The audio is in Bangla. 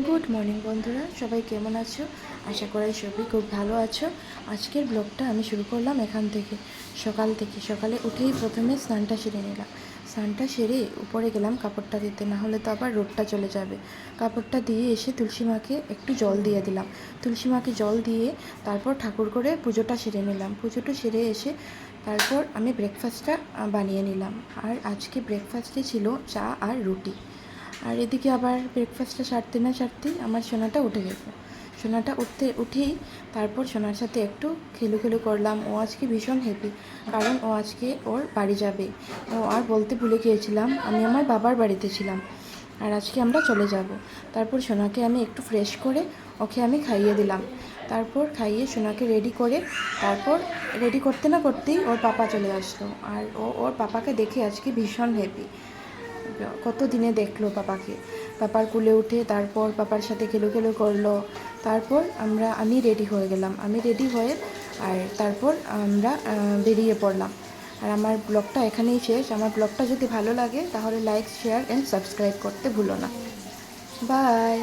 গুড মর্নিং বন্ধুরা, সবাই কেমন আছো? আশা করি সবাই খুব ভালো আছো। আজকের ব্লগটা আমি শুরু করলাম এখান থেকে। সকালে উঠেই প্রথমে স্নানটা সেরে নিলাম। স্নানটা সেরে উপরে গেলাম কাপড়টা দিতে, না হলে তো আবার রোদটা চলে যাবে। কাপড়টা দিয়ে এসে তুলসী মাকে একটু জল দিয়ে দিলাম। তুলসী মাকে জল দিয়ে তারপর ঠাকুর করে পুজোটা সেরে নিলাম। পুজোটা সেরে এসে তারপর আমি ব্রেকফাস্টটা বানিয়ে নিলাম। আর আজকে ব্রেকফাস্টে ছিল চা আর রুটি। আর এদিকে আবার ব্রেকফাস্টটা সারতে না সারতেই আমার সোনাটা উঠে গেছে। সোনাটা উঠেই তারপর সোনার সাথে একটু খেলু করলাম। ও আজকে ভীষণ হ্যাপি, কারণ ও আজকে ওর বাড়ি যাবে। ও আর বলতে ভুলে গিয়েছিলাম, আমি আমার বাবার বাড়িতে ছিলাম আর আজকে আমরা চলে যাব। তারপর সোনাকে আমি একটু ফ্রেশ করে ওকে আমি খাইয়ে দিলাম। তারপর খাইয়ে সোনাকে রেডি করে তারপর রেডি করতে না করতেই ওর পাপা চলে আসলো। আর ওর পাপাকে দেখে আজকে ভীষণ হ্যাপি। কত দিনে দেখলো পাপাকে। পাপার কুলে উঠে তারপর পাপার সাথে খেলো করলো। তারপর আমি রেডি হয়ে গেলাম। আমি রেডি হয়ে আর তারপর আমরা বেরিয়ে পড়লাম। আর আমার ব্লগটা এখানেই শেষ। আমার ব্লগটা যদি ভালো লাগে তাহলে লাইক, শেয়ার অ্যান্ড সাবস্ক্রাইব করতে ভুলো না। বাই।